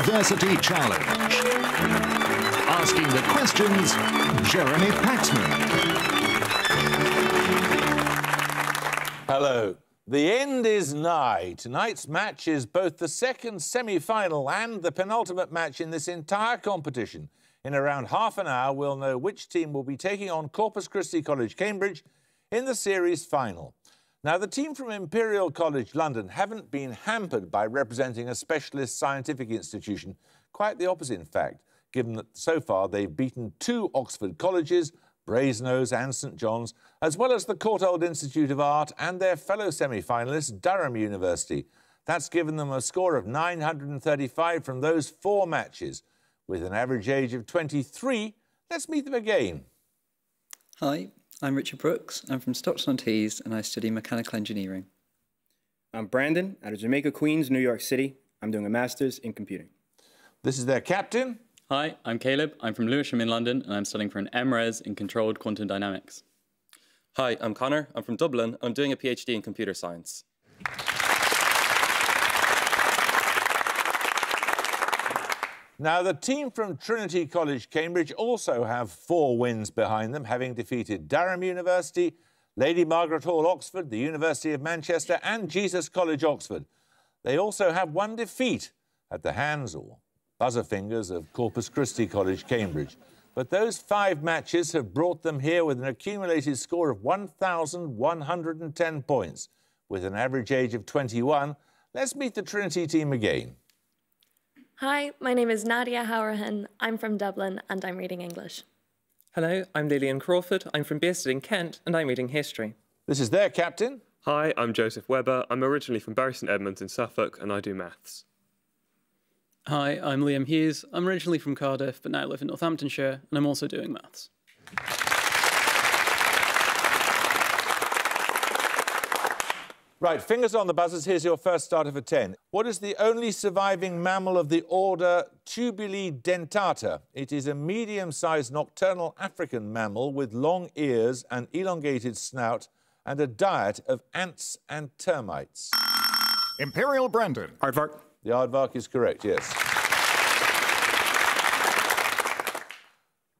University Challenge. Asking the questions, Jeremy Paxman. Hello. The end is nigh. Tonight's match is both the second semi-final and the penultimate match in this entire competition. In around half an hour, we'll know which team will be taking on Corpus Christi College, Cambridge, in the series final. Now, the team from Imperial College London haven't been hampered by representing a specialist scientific institution. Quite the opposite, in fact, given that so far they've beaten 2 Oxford colleges, Brasenose and St John's, as well as the Courtauld Institute of Art and their fellow semi-finalists, Durham University. That's given them a score of 935 from those 4 matches. With an average age of 23, let's meet them again. Hi, I'm Richard Brooks. I'm from Stockton-on-Tees and I study mechanical engineering. I'm Brandon, out of Jamaica, Queens, New York City. I'm doing a master's in computing. This is their captain. Hi, I'm Caleb. I'm from Lewisham in London and I'm studying for an MRes in Controlled Quantum Dynamics. Hi, I'm Connor. I'm from Dublin. I'm doing a PhD in computer science. Now, the team from Trinity College, Cambridge, also have 4 wins behind them, having defeated Durham University, Lady Margaret Hall, Oxford, the University of Manchester and Jesus College, Oxford. They also have 1 defeat at the hands or buzzer-fingers of Corpus Christi College, Cambridge. But those 5 matches have brought them here with an accumulated score of 1,110 points. With an average age of 21, let's meet the Trinity team again. Hi, my name is Nadia Howrahan. I'm from Dublin and I'm reading English. Hello, I'm Lillian Crawford. I'm from Bearsted in Kent and I'm reading history. This is their captain. Hi, I'm Joseph Webber. I'm originally from Bury St Edmunds in Suffolk and I do maths. Hi, I'm Liam Hughes. I'm originally from Cardiff but now live in Northamptonshire and I'm also doing maths. Right, fingers on the buzzers. Here's your first starter for 10. What is the only surviving mammal of the order Tubulidentata? It is a medium-sized nocturnal African mammal with long ears, an elongated snout, and a diet of ants and termites. Imperial Brandon. Aardvark. The aardvark is correct, yes.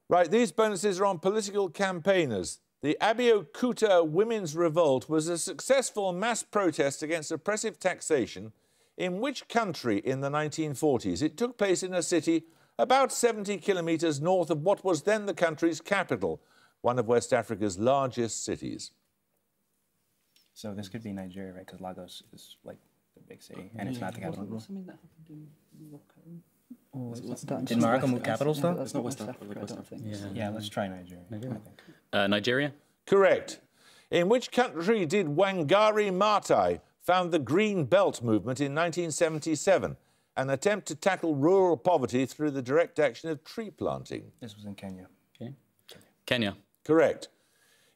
Right, these bonuses are on political campaigners. The Abeokuta Women's Revolt was a successful mass protest against oppressive taxation in which country in the 1940s? It took place in a city about 70 kilometres north of what was then the country's capital, one of West Africa's largest cities. So this could be Nigeria, right? Because Lagos is like the big city, and it's not the capital. Something that happened in Morocco. Did Morocco move capitals, though? It's not West Africa, I don't think. Yeah, let's try Nigeria. Nigeria? Correct. In which country did Wangari Maathai found the Green Belt movement in 1977, an attempt to tackle rural poverty through the direct action of tree planting? This was in Kenya. Okay. Kenya. Correct.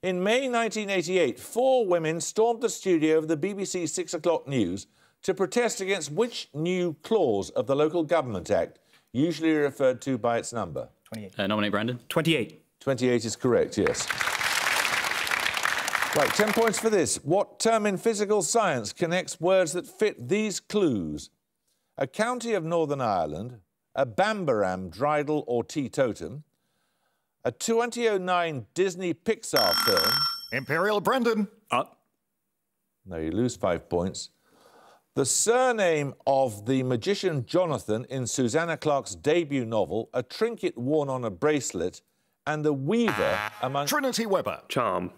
In May 1988, 4 women stormed the studio of the BBC 6 o'clock news to protest against which new clause of the Local Government Act, usually referred to by its number? 28. Nominate Brandon. 28. 28 is correct, yes. Right, 10 points for this. What term in physical science connects words that fit these clues? A county of Northern Ireland, a Bambaram dreidel or teetotum, a 2009 Disney Pixar film... Imperial Brandon. Up. No, you lose 5 points. The surname of the magician Jonathan in Susanna Clarke's debut novel, a trinket worn on a bracelet, and the weaver among... Trinity Webber. Charm.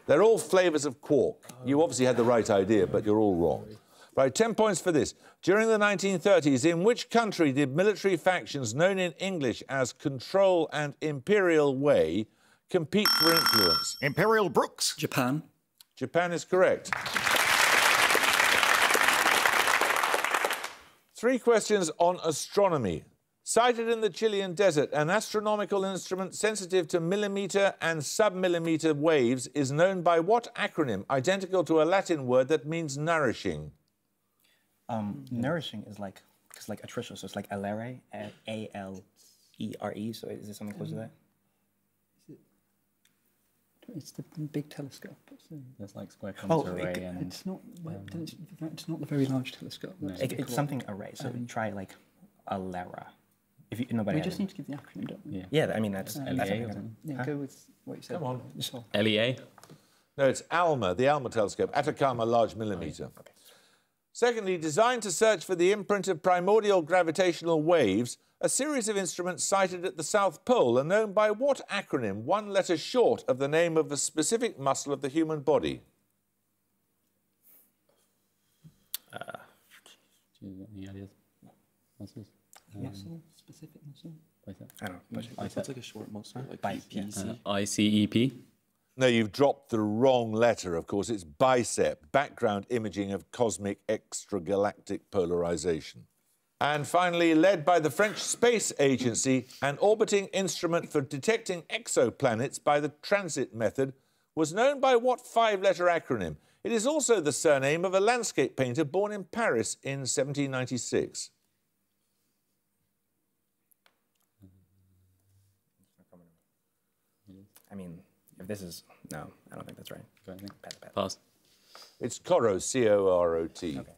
They're all flavours of quark. You obviously had the right idea, but you're all wrong. Right, 10 points for this. During the 1930s, in which country did military factions known in English as Control and Imperial Way compete for influence? Imperial Brooks. Japan. Japan is correct. 3 questions on astronomy. Sighted in the Chilean desert, an astronomical instrument sensitive to millimetre and sub-millimetre waves is known by what acronym, identical to a Latin word that means nourishing? Nourishing is like, it's like atrisha, so it's like alere, A-L-E-R-E, so is it something close to that? It's the big telescope. There's like square kilometre array and... It's not the very large telescope. It's something array, so try like Alera. If you, nobody. We just need to give the acronym, don't we? Yeah, I mean that's. LEA or something. Yeah, go with what you said. Come on. LEA. No, it's ALMA, the ALMA telescope, Atacama Large Millimeter. Okay. Secondly, designed to search for the imprint of primordial gravitational waves, a series of instruments sighted at the South Pole are known by what acronym, one letter short of the name of a specific muscle of the human body? Any ideas? Muscles? Muscle, specific muscle. I don't know. It's like a short muscle, like PC. ICEP. No, you've dropped the wrong letter, of course. It's BICEP, background imaging of cosmic extragalactic polarization. And finally, led by the French Space Agency, an orbiting instrument for detecting exoplanets by the transit method was known by what five-letter acronym? It is also the surname of a landscape painter born in Paris in 1796. I mean, if this is no, I don't think that's right. Pass. It's Corot, C-O-R-O-T. Okay.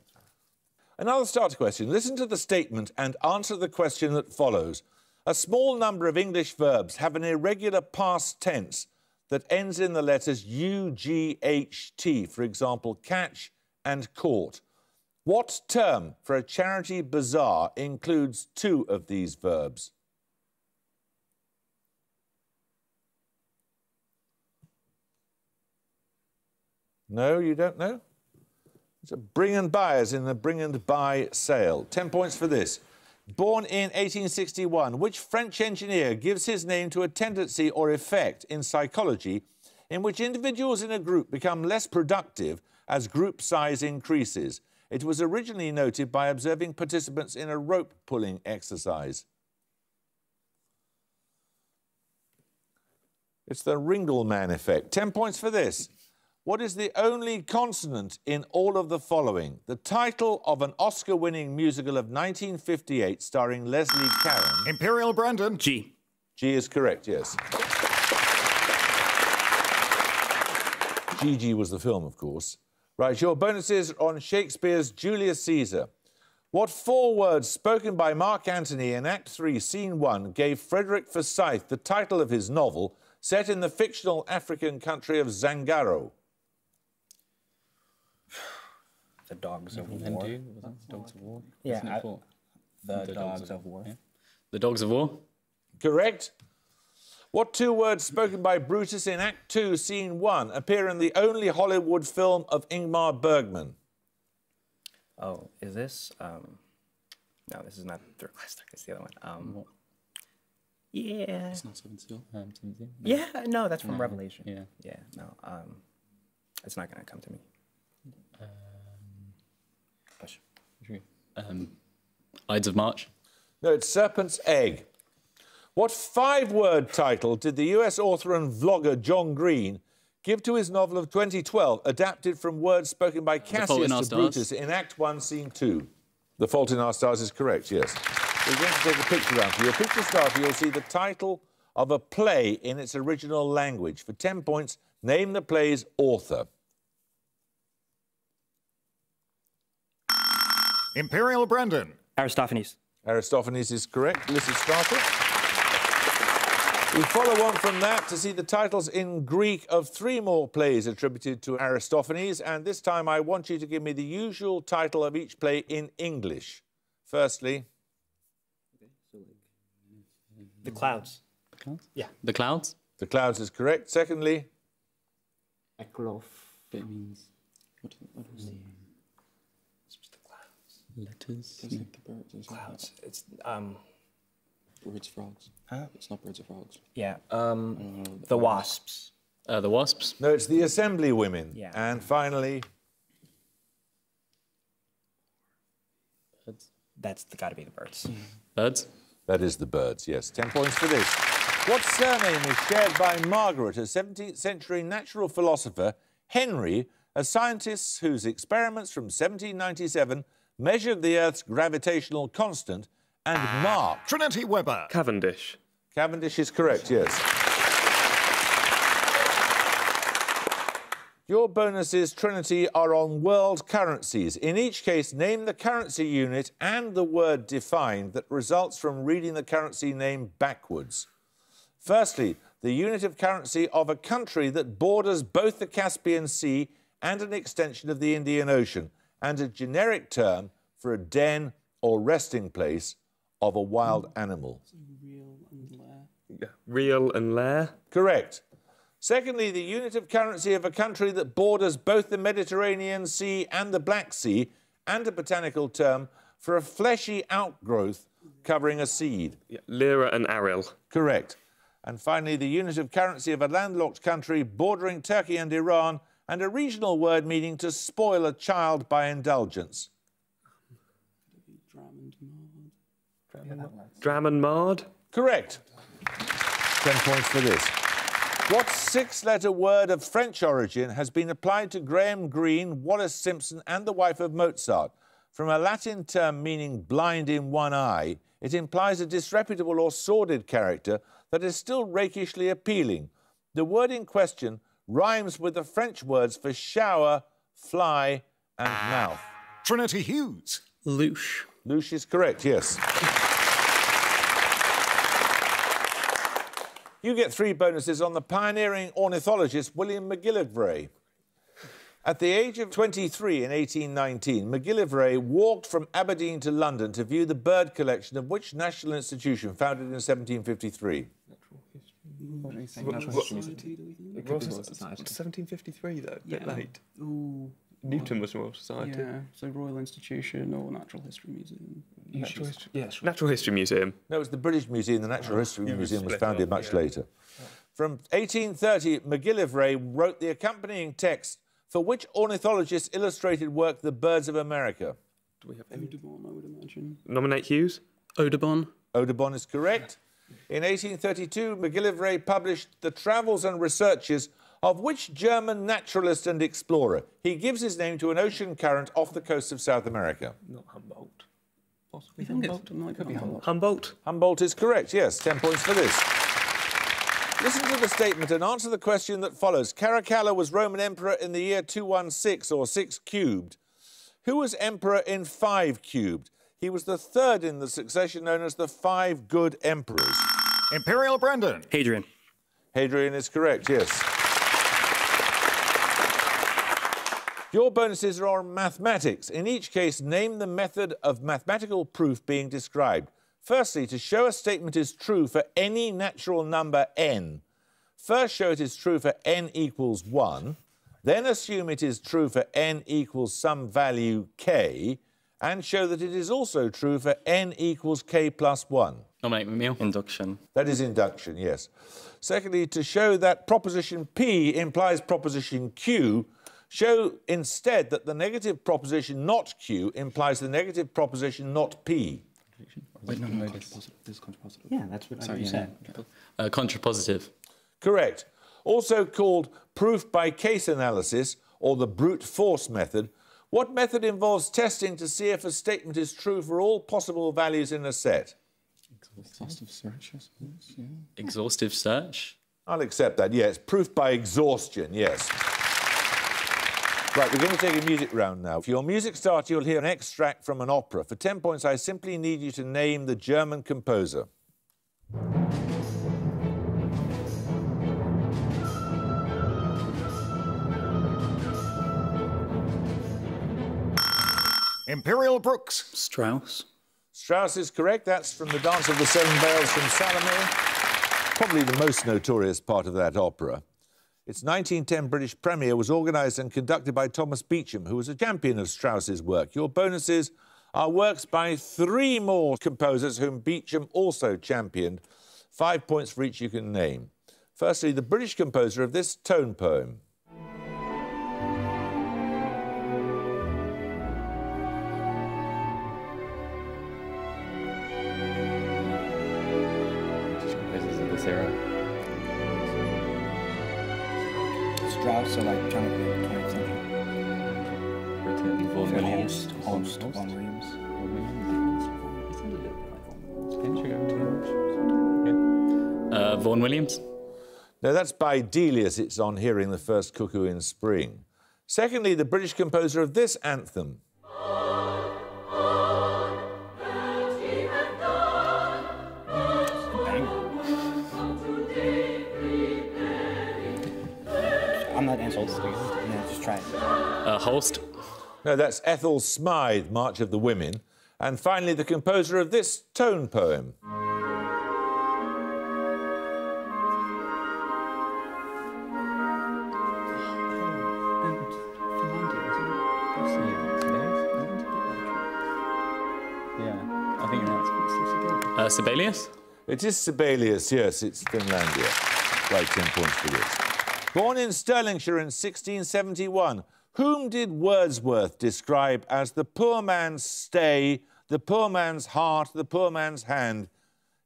Another starter question. Listen to the statement and answer the question that follows. A small number of English verbs have an irregular past tense that ends in the letters U-G-H-T, for example, catch and caught. What term for a charity bazaar includes two of these verbs? No, you don't know? It's a bring and buy, as in the bring and buy sale. 10 points for this. Born in 1861, which French engineer gives his name to a tendency or effect in psychology in which individuals in a group become less productive as group size increases? It was originally noted by observing participants in a rope pulling exercise. It's the Ringelmann effect. 10 points for this. What is the only consonant in all of the following? The title of an Oscar-winning musical of 1958 starring Leslie Caron. Imperial Brandon. G. G is correct, yes. Gigi was the film, of course. Right, your bonuses on Shakespeare's Julius Caesar. What four words spoken by Mark Antony in Act 3, Scene 1 gave Frederick Forsyth the title of his novel set in the fictional African country of Zangaro? The Dogs of War. Dogs of War. Yeah, the Dogs of War. Yeah. The Dogs of War. Correct. What two words spoken by Brutus in Act 2, Scene 1 appear in the only Hollywood film of Ingmar Bergman? Oh, is this? No, this is not Third Class Dark. It's the other one. What? Yeah. It's not Seven Seal. 17? No. Yeah, no, that's from Revelation. Yeah. Yeah, no. It's not gonna come to me. Push. Ides of March. No, it's Serpent's Egg. What five-word title did the US author and vlogger John Green give to his novel of 2012, adapted from words spoken by Cassius to Brutus in Act 1, Scene 2? The Fault in Our Stars is correct, yes. We're going to take a picture round for you. A picture starter, you'll see the title of a play in its original language. For 10 points, name the play's author. Imperial Brandon. Aristophanes. Aristophanes is correct. Lysistrata. We follow on from that to see the titles in Greek of three more plays attributed to Aristophanes, and this time I want you to give me the usual title of each play in English. Firstly... The Clouds. Yeah. The Clouds? The Clouds is correct. Secondly... Eklof. It means... What was it? Letters. It's like the birds or something. Clouds. It's Birds, frogs. Huh? It's not birds or frogs. Yeah. The Wasps. The Wasps. No, it's the Assembly Women. Yeah. And finally... Birds. That's gotta be the Birds. Birds. That is the Birds, yes. 10 points for this. What surname is shared by Margaret, a 17th century natural philosopher, Henry, a scientist whose experiments from 1797 measured the Earth's gravitational constant, and Mark? Trinity Webber. Cavendish. Cavendish is correct, yes. Your bonuses, Trinity, are on world currencies. In each case, name the currency unit and the word defined that results from reading the currency name backwards. Firstly, the unit of currency of a country that borders both the Caspian Sea and an extension of the Indian Ocean, and a generic term for a den or resting place of a wild animal. Real and lair. Yeah. Real and lair. Correct. Secondly, the unit of currency of a country that borders both the Mediterranean Sea and the Black Sea, and a botanical term for a fleshy outgrowth covering a seed. Yeah. Lira and aril. Correct. And finally, the unit of currency of a landlocked country bordering Turkey and Iran, and a regional word meaning to spoil a child by indulgence. Dram and mard. Correct. 10 points for this. What six-letter word of French origin has been applied to Graham Greene, Wallace Simpson and the wife of Mozart? From a Latin term meaning blind in one eye, it implies a disreputable or sordid character that is still rakishly appealing. The word in question rhymes with the French words for shower, fly and mouth. Trinity Hughes. Louche. Louche is correct, yes. You get 3 bonuses on the pioneering ornithologist William McGillivray. At the age of 23 in 1819, McGillivray walked from Aberdeen to London to view the bird collection of which national institution founded in 1753? 1753 though, bit late. Ooh. Newton was Royal Society. Yeah, so Royal Institution or Natural History Museum. Natural History Museum. No, it was the British Museum. The Natural History Museum was founded much later. From 1830, McGillivray wrote the accompanying text for which ornithologist illustrated work The Birds of America? Do we have any? Audubon, I would imagine. Nominate Hughes. Audubon. Audubon is correct. In 1832, McGillivray published The Travels and Researches of which German naturalist and explorer? He gives his name to an ocean current off the coast of South America. Not Humboldt. Possibly Humboldt. It might be Humboldt. Humboldt. Humboldt is correct, yes. 10 points for this. Listen to the statement and answer the question that follows. Caracalla was Roman emperor in the year 216, or 6 cubed. Who was emperor in 5 cubed? He was the third in the succession known as the 5 good emperors. Imperial Brendan. Hadrian. Hadrian is correct, yes. Your bonuses are on mathematics. In each case, name the method of mathematical proof being described. Firstly, to show a statement is true for any natural number n, first show it is true for n equals 1, then assume it is true for n equals some value k, and show that it is also true for n equals k plus 1. Nominate McNeil. Induction. That is induction, yes. Secondly, to show that proposition P implies proposition Q, show instead that the negative proposition not Q implies the negative proposition not P. Wait, no, this is contrapositive. Yeah, that's what you said. Contrapositive. Correct. Also called proof by case analysis or the brute force method. What method involves testing to see if a statement is true for all possible values in a set? Exhaustive search, I suppose, yeah. Exhaustive search. I'll accept that, yes. Proof by exhaustion, yes. Right, we're going to take a music round now. For your music start, you'll hear an extract from an opera. For 10 points, I simply need you to name the German composer. Imperial Brooks. Strauss. Strauss is correct. That's from the Dance of the Seven Bells from Salome. Probably the most notorious part of that opera. Its 1910 British premiere was organised and conducted by Thomas Beecham, who was a champion of Strauss's work. Your bonuses are works by 3 more composers whom Beecham also championed. 5 points for each you can name. Firstly, the British composer of this tone poem. Composers of this era. Strauss, so like trying to be 20th century. Vaughan Williams. Holst, Vaughan Williams. Vaughan Williams. No, that's by Delius. It's on Hearing the First Cuckoo in Spring. Secondly, the British composer of this anthem. I'm not answering. Yeah, just try it. Holst. No, that's Ethel Smythe, March of the Women. And finally, the composer of this tone poem. Yeah, I think you're right. Sibelius? It is Sibelius, yes, it's Finlandia. Right, 10 points for this. Born in Stirlingshire in 1671, whom did Wordsworth describe as the poor man's stay, the poor man's heart, the poor man's hand?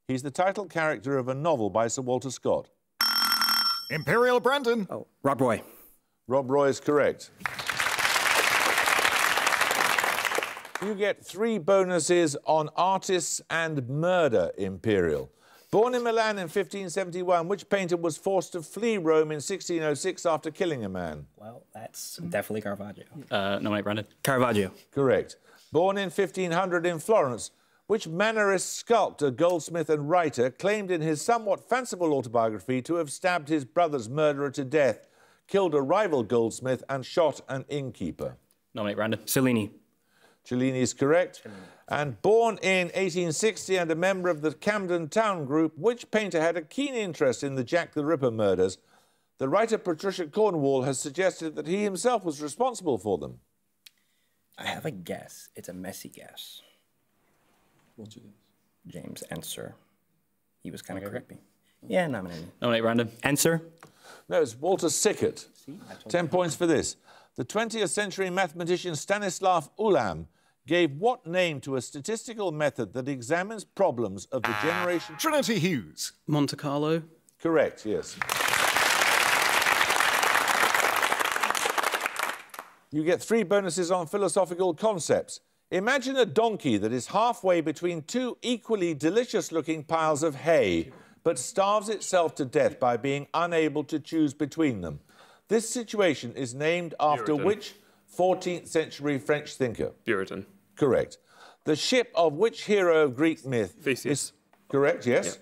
He's the title character of a novel by Sir Walter Scott. Imperial Brandon. Oh, Rob Roy. Rob Roy is correct. You get 3 bonuses on artists and murder, Imperial. Born in Milan in 1571, which painter was forced to flee Rome in 1606 after killing a man? Well, that's definitely Caravaggio. Nominate Brandon. Caravaggio. Correct. Born in 1500 in Florence, which Mannerist sculptor, goldsmith and writer claimed in his somewhat fanciful autobiography to have stabbed his brother's murderer to death, killed a rival goldsmith and shot an innkeeper? Nominate Brandon. Cellini. Cellini is correct. And born in 1860 and a member of the Camden Town Group, which painter had a keen interest in the Jack the Ripper murders? The writer Patricia Cornwall has suggested that he himself was responsible for them. I have a guess. It's a messy guess. What's your guess? James Ensor. He was kind of creepy. Yeah, nominate him. Nominate Brandon. Ensor. No, it's Walter Sickert. 10 points for this. The 20th century mathematician Stanislav Ulam gave what name to a statistical method that examines problems of the generation... Trinity Hughes. Monte Carlo. Correct, yes. You get 3 bonuses on philosophical concepts. Imagine a donkey that is halfway between 2 equally delicious-looking piles of hay, but starves itself to death by being unable to choose between them. This situation is named after Puritan. which 14th century French thinker? Puritan. Correct. The ship of which hero of Greek myth? Theseus. Is correct, yes.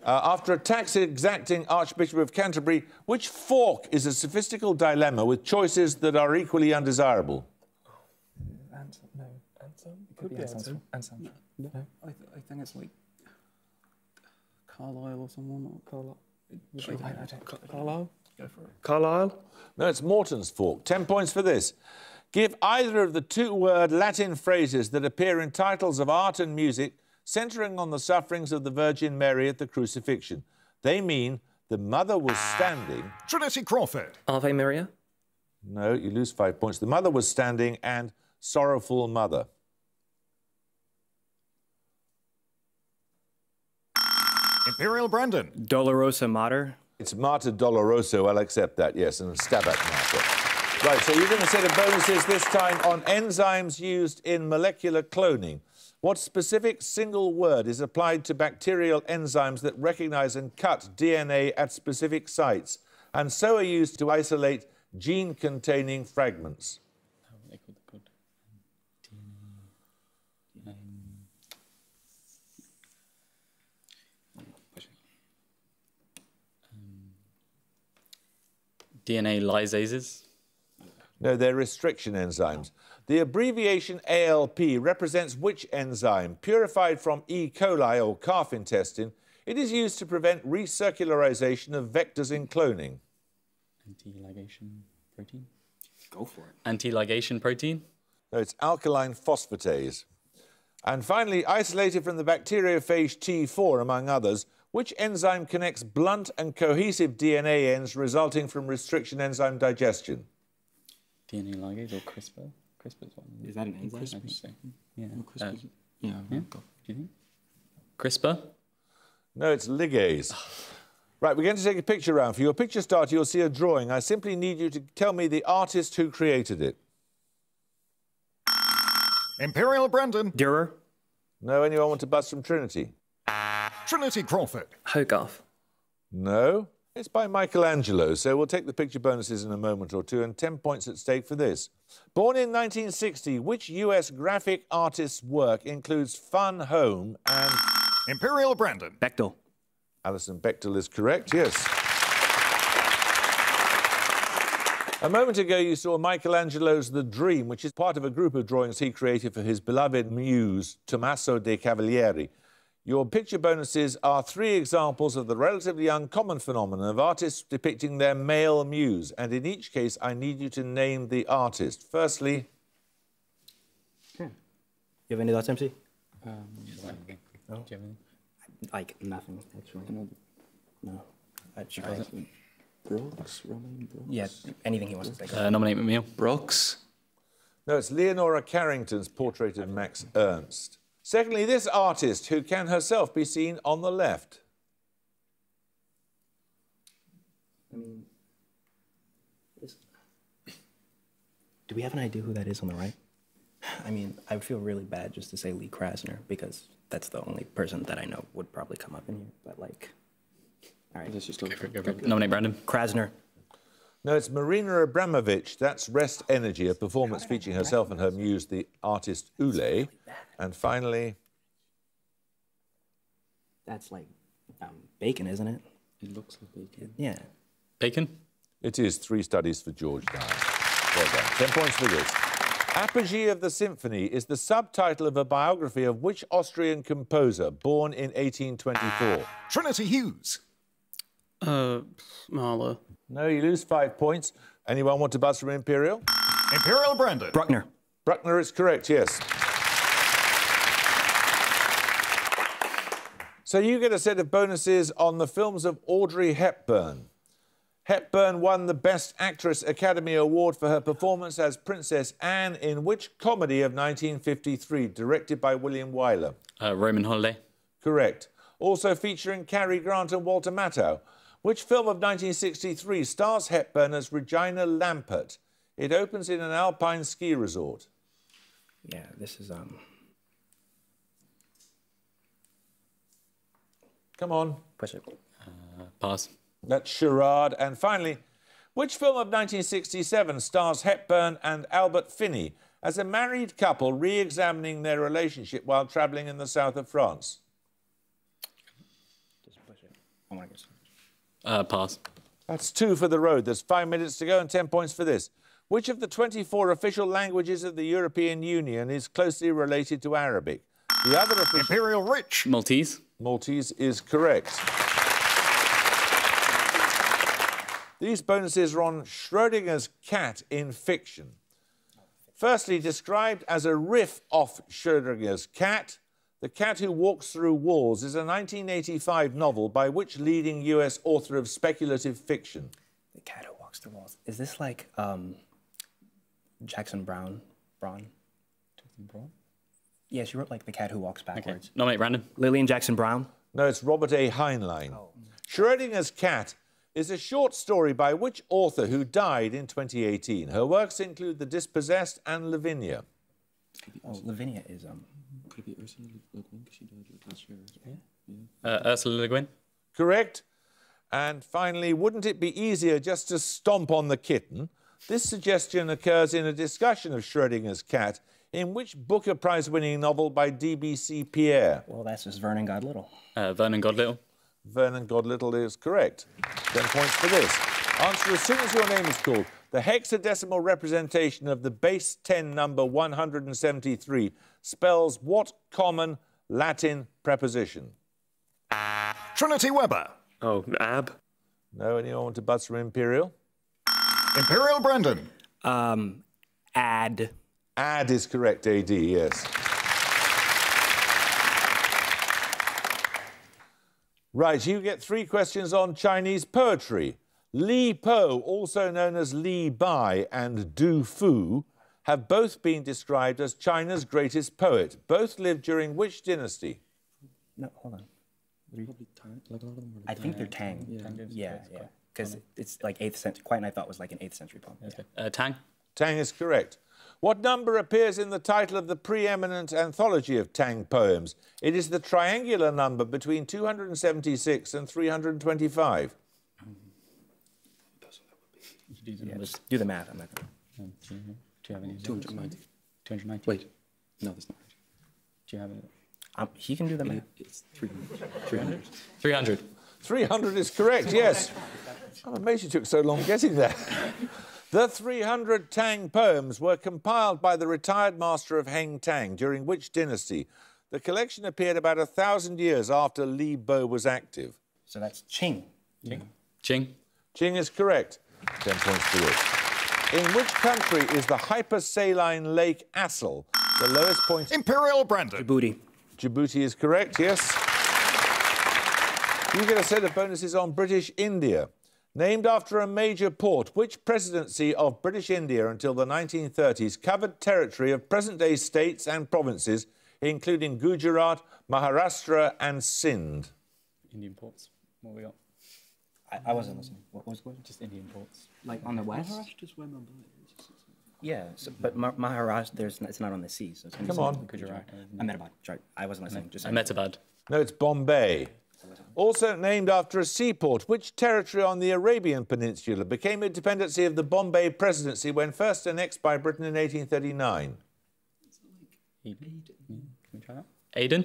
After a tax exacting Archbishop of Canterbury, which fork is a sophistical dilemma with choices that are equally undesirable? Anselm. No. I think it's like Carlisle or someone. Carlisle? Go for it. Carlisle. No, it's Morton's fork. 10 points for this. Give either of the 2-word Latin phrases that appear in titles of art and music centering on the sufferings of the Virgin Mary at the crucifixion. They mean the mother was standing... Trinity Crawford. Ave Maria? No, you lose 5 points. The mother was standing and sorrowful mother. Imperial Brandon. Dolorosa Mater. It's Mater Doloroso, I'll accept that, yes, and Stabat Mater. Right, so you're going to set of bonuses this time on enzymes used in molecular cloning. What specific single word is applied to bacterial enzymes that recognise and cut DNA at specific sites, and so are used to isolate gene-containing fragments? DNA lysases? No, they're restriction enzymes. The abbreviation ALP represents which enzyme? Purified from E. coli or calf intestine, it is used to prevent recircularization of vectors in cloning. Anti-ligation protein? Go for it. Anti-ligation protein? No, it's alkaline phosphatase. And finally, isolated from the bacteriophage T4, among others, which enzyme connects blunt and cohesive DNA ends resulting from restriction enzyme digestion? DNA ligase or CRISPR? CRISPR's one. Is that an enzyme? Yeah. CRISPR. Yeah. Do you think? CRISPR? No, it's ligase. Right, we're going to take a picture round. For your picture starter, you'll see a drawing. I simply need you to tell me the artist who created it. Imperial Brandon. Dürer. No, anyone want to bust from Trinity? Trinity Crawford. Hogarth. No. It's by Michelangelo, so we'll take the picture bonuses in a moment or two, and 10 points at stake for this. Born in 1960, which US graphic artist's work includes Fun Home and... Imperial Brandon. Bechtel. Alison Bechtel is correct, yes. A moment ago, you saw Michelangelo's The Dream, which is part of a group of drawings he created for his beloved muse, Tommaso de Cavalieri. Your picture bonuses are 3 examples of the relatively uncommon phenomenon of artists depicting their male muse, and in each case, I need you to name the artist. Firstly... You have any thoughts, MC? No? Like, nothing, actually. No. Brooks? Romaine Brooks? Yeah, anything he wants to think of. Nominate McNeil. Brooks? No, it's Leonora Carrington's portrait of Max Ernst. Secondly, this artist, who can herself be seen on the left. I mean, do we have an idea who that is on the right? I mean, I would feel really bad just to say Lee Krasner, because that's the only person that I know would probably come up in here, but like... All right. Let's just go for it. Nominate Brandon. Krasner. No, it's Marina Abramovich. That's Rest Energy, a performance featuring herself and her muse, the artist Ule. And finally... That's like bacon, isn't it? It looks like bacon. Yeah. Bacon? It is 3 studies for George Dye. Well done. 10 points for this. Apogee of the Symphony is the subtitle of a biography of which Austrian composer born in 1824? Trinity Hughes. Mahler. No, you lose 5 points. Anyone want to buzz from Imperial? Imperial Brandon. Bruckner. Bruckner is correct, yes. So you get a set of bonuses on the films of Audrey Hepburn. Hepburn won the Best Actress Academy Award for her performance as Princess Anne in which comedy of 1953, directed by William Wyler? Roman Holiday. Correct. Also featuring Cary Grant and Walter Matthau. Which film of 1963 stars Hepburn as Regina Lampert? It opens in an alpine ski resort. Yeah, this is Come on. Push it. Pass. That's Charade. And finally, which film of 1967 stars Hepburn and Albert Finney as a married couple re-examining their relationship while travelling in the south of France? Just push it. I want to get Pass. That's 2 for the road. There's 5 minutes to go and 10 points for this. Which of the 24 official languages of the European Union is closely related to Arabic? The other official... Imperial Rich. Maltese. Maltese is correct. These bonuses are on Schrödinger's cat in fiction. Firstly, described as a riff off Schrödinger's cat, The Cat Who Walks Through Walls is a 1985 novel by which leading US author of speculative fiction? The Cat Who Walks Through Walls. Is this like Jackson Braun? Jackson Braun? Yeah, she wrote like The Cat Who Walks Backwards. Okay. Nominate Brandon. Lillian Jackson Brown. No, it's Robert A. Heinlein. Oh. Schrödinger's cat is a short story by which author who died in 2018? Her works include The Dispossessed and Lavinia. Oh, Lavinia is Could it be Ursula Le Guin? Because she died last year. Yeah. Ursula Le Guin. Correct. And finally, wouldn't it be easier just to stomp on the kitten? This suggestion occurs in a discussion of Schrödinger's cat in which Booker Prize-winning novel by D.B.C. Pierre? Well, that's just Vernon Godlittle. Vernon Godlittle. Vernon Godlittle is correct. 10 points for this. Answer as soon as your name is called. The hexadecimal representation of the base 10 number 173 spells what common Latin preposition? Trinity Weber. Oh, ab? No, anyone want to buzz from Imperial? Imperial Brandon. Ad. Ad is correct, AD, yes. Right, you get 3 questions on Chinese poetry. Li Po, also known as Li Bai and Du Fu, have both been described as China's greatest poet. Both lived during which dynasty? No, hold on. Probably Tang. Like a lot of them were I think they're Tang. Yeah. Yeah. Because it's like 8th century. Quite, I thought was like an 8th century poem. Okay. Tang. Tang is correct. What number appears in the title of the preeminent anthology of Tang poems? It is the triangular number between 276 and 325. Yeah, just do the math. I'm not gonna. Do you have any? 290. 290. Wait, no, that's not right. Do you have it? He can do the math. It's 300. 300. 300 is correct, yes. I'm amazed you took so long getting there. The 300 Tang poems were compiled by the retired master of Heng Tang during which dynasty? The collection appeared about 1,000 years after Li Bo was active. So that's Qing. Qing. Qing is correct. 10 points for this. In which country is the hypersaline Lake Assal the lowest point? Imperial Brandon. Djibouti. Djibouti is correct, yes. You get a set of bonuses on British India. Named after a major port, which presidency of British India until the 1930s covered territory of present-day states and provinces, including Gujarat, Maharashtra and Sindh? Indian ports. What we got? I wasn't listening. What was the question? Just Indian ports. Like on the west? Maharashtra's where Mumbai is. Yeah, but Maharashtra, it's not on the sea, so it's gonna be Come on. something- Gujarat. Ahmedabad. Sorry, I wasn't listening. Just Ahmedabad. No, it's Bombay. Also named after a seaport, which territory on the Arabian Peninsula became a dependency of the Bombay Presidency when first annexed by Britain in 1839? Aden. Can we try that? Aden.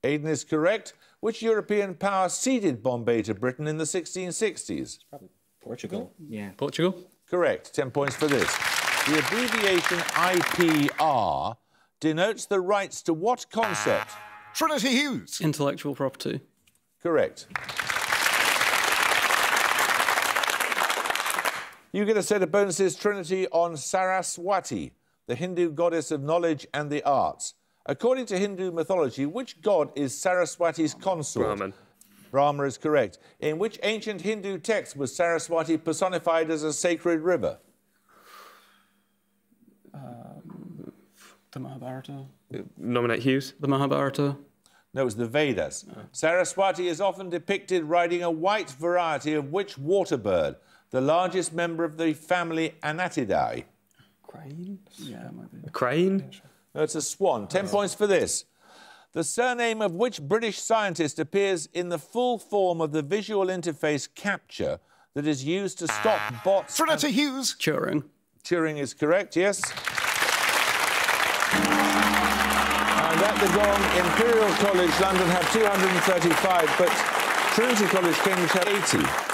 Aden is correct. Which European power ceded Bombay to Britain in the 1660s? probably Portugal. Yeah. Portugal. Correct. 10 points for this. The abbreviation IPR denotes the rights to what concept? Trinity Hughes. Intellectual property. Correct. You get a set of bonuses, Trinity, on Saraswati, the Hindu goddess of knowledge and the arts. According to Hindu mythology, which god is Saraswati's consort? Brahman. Brahma is correct. In which ancient Hindu text was Saraswati personified as a sacred river? The Mahabharata. Nominate Hughes. The Mahabharata. No, it's the Vedas. Saraswati is often depicted riding a white variety of which water bird, the largest member of the family Anatidae? Crane? Yeah, it might be. A crane. No, it's a swan. 10 points for this. The surname of which British scientist appears in the full form of the visual interface capture that is used to stop bots? Trinity Hughes. Turing. Turing is correct, yes. And at the gong, Imperial College London have 235, but Trinity College Cambridge have 80.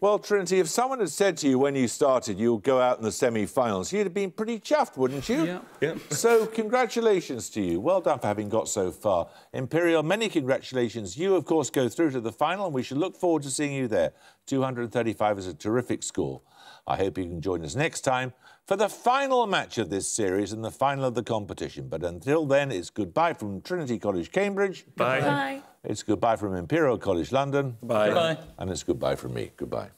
Well, Trinity, if someone had said to you when you started you'll go out in the semi-finals, you'd have been pretty chuffed, wouldn't you? Yeah. So, congratulations to you. Well done for having got so far. Imperial, many congratulations. You, of course, go through to the final, and we should look forward to seeing you there. 235 is a terrific score. I hope you can join us next time for the final match of this series and the final of the competition. But until then, it's goodbye from Trinity College, Cambridge. Bye. Bye. It's goodbye from Imperial College, London. Bye. Bye. And it's goodbye from me. Goodbye.